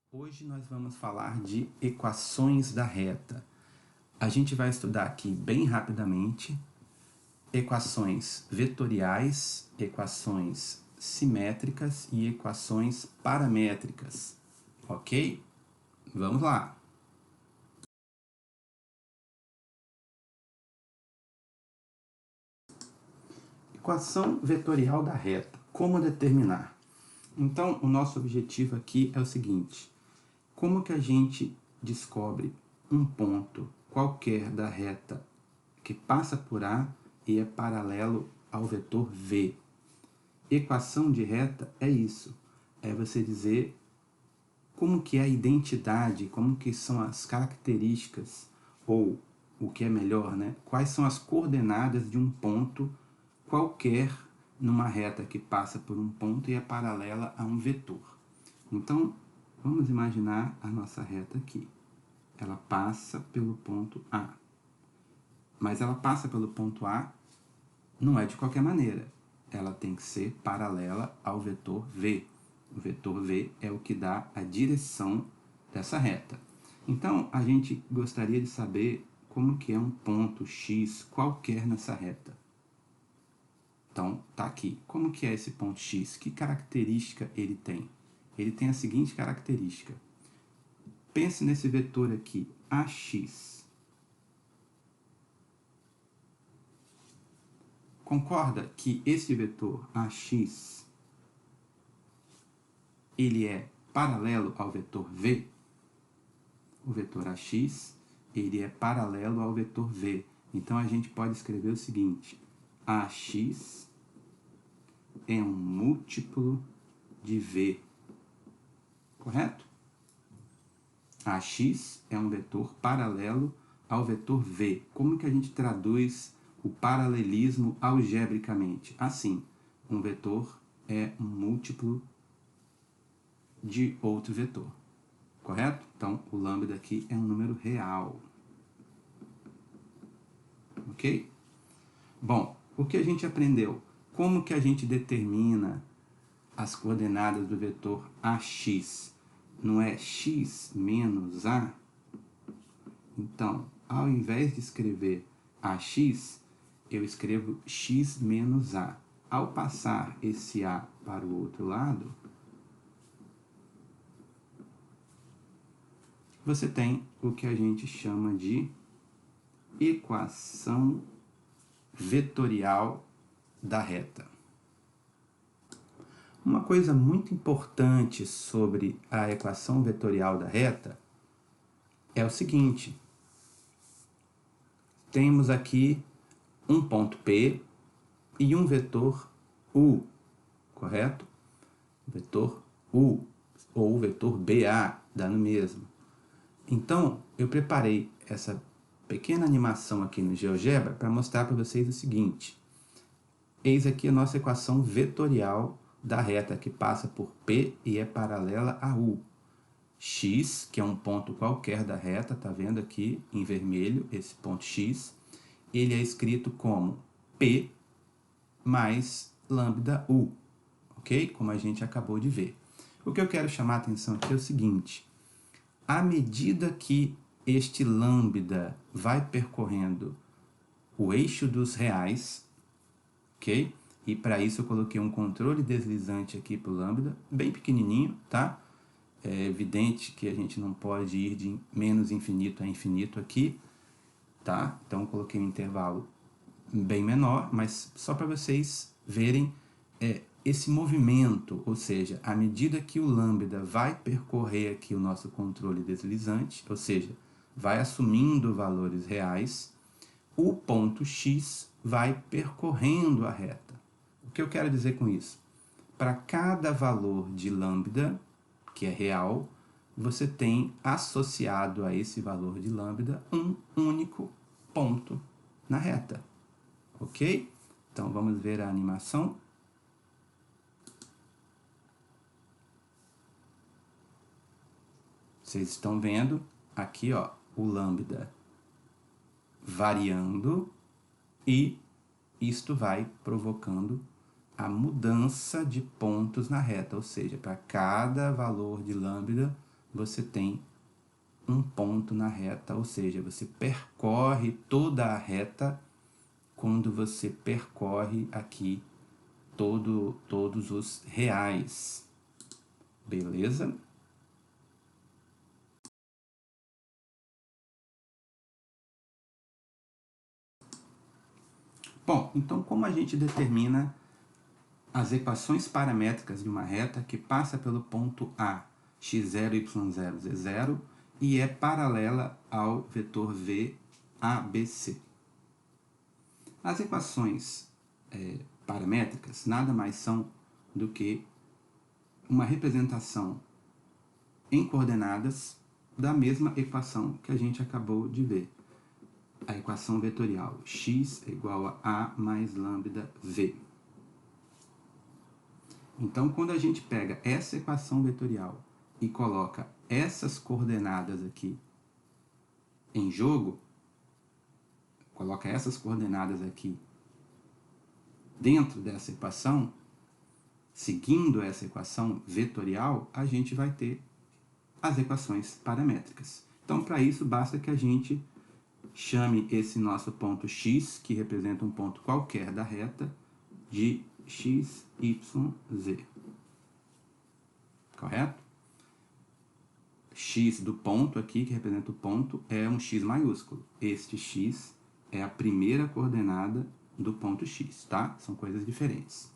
Hoje nós vamos falar de equações da reta. A gente vai estudar aqui bem rapidamente equações vetoriais, equações simétricas e equações paramétricas, ok? Vamos lá! Equação vetorial da reta. Como determinar? Então, o nosso objetivo aqui é o seguinte: como que a gente descobre um ponto qualquer da reta que passa por A e é paralelo ao vetor V? Equação de reta é isso, é você dizer como que é a identidade, como que são as características, ou o que é melhor, né? Quais são as coordenadas de um ponto qualquer numa reta que passa por um ponto e é paralela a um vetor. Então, vamos imaginar a nossa reta aqui. Ela passa pelo ponto A. Mas ela passa pelo ponto A não é de qualquer maneira. Ela tem que ser paralela ao vetor V. O vetor V é o que dá a direção dessa reta. Então, a gente gostaria de saber como que é um ponto X qualquer nessa reta. Então, tá aqui. Como que é esse ponto X? Que característica ele tem? Ele tem a seguinte característica. Pense nesse vetor aqui, AX. Concorda que esse vetor AX ele é paralelo ao vetor V? O vetor AX ele é paralelo ao vetor V. Então, a gente pode escrever o seguinte: AX é um múltiplo de V. Correto? AX é um vetor paralelo ao vetor V. Como que a gente traduz o paralelismo algebricamente? Assim, um vetor é um múltiplo de outro vetor. Correto? Então, o lambda aqui é um número real. Ok? Bom, o que a gente aprendeu? Como que a gente determina as coordenadas do vetor AX? Não é x menos A? Então, ao invés de escrever AX, eu escrevo x menos A. Ao passar esse A para o outro lado, você tem o que a gente chama de equação vetorial da reta. Uma coisa muito importante sobre a equação vetorial da reta é o seguinte: temos aqui um ponto P e um vetor U, correto? Vetor U, ou vetor BA, dá no mesmo. Então, eu preparei essa pequena animação aqui no GeoGebra para mostrar para vocês o seguinte. Eis aqui a nossa equação vetorial da reta que passa por P e é paralela a U. X, que é um ponto qualquer da reta, tá vendo aqui em vermelho, esse ponto X, ele é escrito como P mais lambda U, ok? Como a gente acabou de ver. O que eu quero chamar a atenção aqui é o seguinte: à medida que este lambda vai percorrendo o eixo dos reais, ok? E para isso eu coloquei um controle deslizante aqui para o lambda, bem pequenininho, tá? É evidente que a gente não pode ir de menos infinito a infinito aqui, tá? Então eu coloquei um intervalo bem menor, mas só para vocês verem esse movimento, ou seja, à medida que o lambda vai percorrer aqui o nosso controle deslizante, ou seja, vai assumindo valores reais, o ponto X vai percorrendo a reta. O que eu quero dizer com isso? Para cada valor de lambda, que é real, você tem associado a esse valor de lambda um único ponto na reta. Ok? Então, vamos ver a animação. Vocês estão vendo aqui, ó, o lambda variando e isto vai provocando a mudança de pontos na reta, ou seja, para cada valor de lambda você tem um ponto na reta, ou seja, você percorre toda a reta quando você percorre aqui todos os reais. Beleza? Bom, então como a gente determina as equações paramétricas de uma reta que passa pelo ponto A, x0, y0, z0, e é paralela ao vetor v, ABC. As equações paramétricas nada mais são do que uma representação em coordenadas da mesma equação que a gente acabou de ver. A equação vetorial x é igual a A mais lambda v. Então, quando a gente pega essa equação vetorial e coloca essas coordenadas aqui em jogo, coloca essas coordenadas aqui dentro dessa equação, seguindo essa equação vetorial, a gente vai ter as equações paramétricas. Então, para isso, basta que a gente chame esse nosso ponto x, que representa um ponto qualquer da reta, de x, y, z. Correto? X do ponto aqui, que representa o ponto, é um x maiúsculo. Este x é a primeira coordenada do ponto x, tá? São coisas diferentes.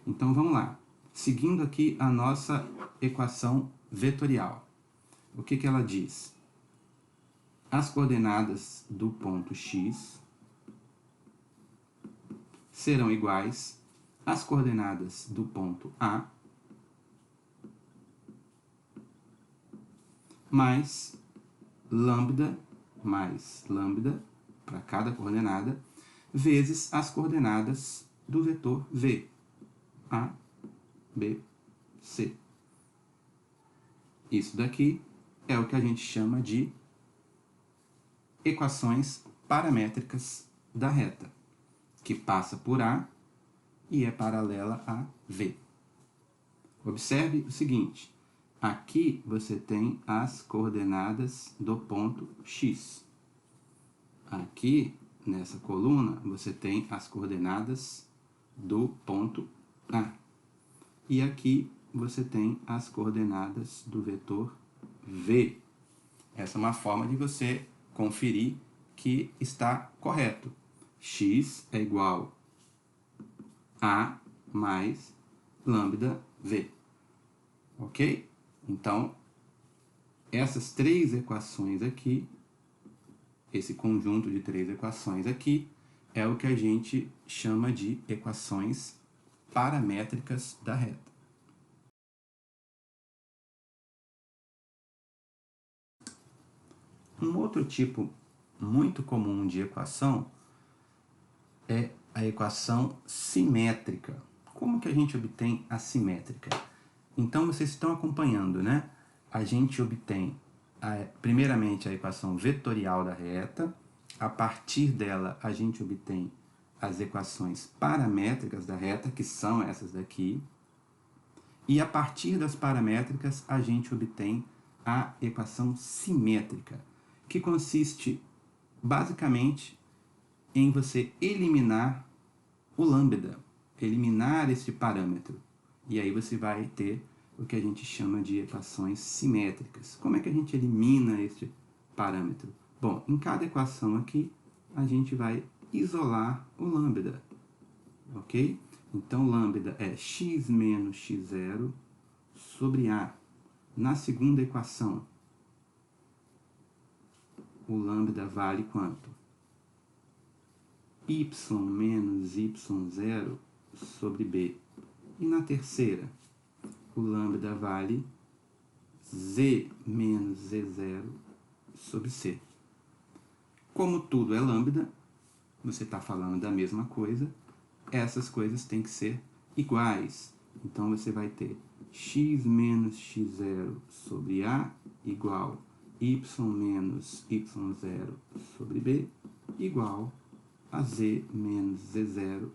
Então, vamos lá. Seguindo aqui a nossa equação vetorial. O que ela diz? As coordenadas do ponto x serão iguais às coordenadas do ponto A mais lambda para cada coordenada, vezes as coordenadas do vetor v, A, B, C. Isso daqui é o que a gente chama de equações paramétricas da reta, que passa por A e é paralela a V. Observe o seguinte, aqui você tem as coordenadas do ponto x. Aqui, nessa coluna, você tem as coordenadas do ponto A. E aqui você tem as coordenadas do vetor V. Essa é uma forma de você conferir que está correto. X é igual a mais lambda v. Ok? Então, essas três equações aqui, esse conjunto de três equações aqui, é o que a gente chama de equações paramétricas da reta. Um outro tipo muito comum de equação é a equação simétrica. Como que a gente obtém a simétrica? Então, vocês estão acompanhando, né? A gente obtém, primeiramente, a equação vetorial da reta. A partir dela, a gente obtém as equações paramétricas da reta, que são essas daqui. E a partir das paramétricas, a gente obtém a equação simétrica, que consiste, basicamente, em você eliminar o lambda, eliminar este parâmetro. E aí você vai ter o que a gente chama de equações simétricas. Como é que a gente elimina este parâmetro? Bom, em cada equação aqui, a gente vai isolar o lambda, ok? Então, lambda é x menos x0 sobre A. Na segunda equação, o lambda vale quanto? Y menos y0 sobre B. E na terceira, o lambda vale z menos z0 sobre C. Como tudo é lambda, você está falando da mesma coisa, essas coisas têm que ser iguais. Então, você vai ter x menos x0 sobre A igual y menos y0 sobre B igual a z menos z0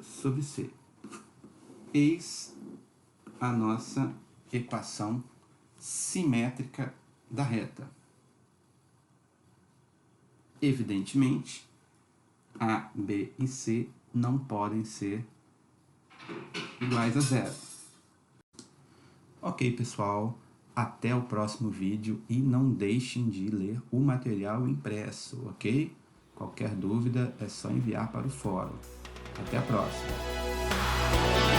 sobre C. Eis a nossa equação simétrica da reta. Evidentemente, A, B e C não podem ser iguais a zero. Ok, pessoal, até o próximo vídeo e não deixem de ler o material impresso, ok? Qualquer dúvida é só enviar para o fórum. Até a próxima!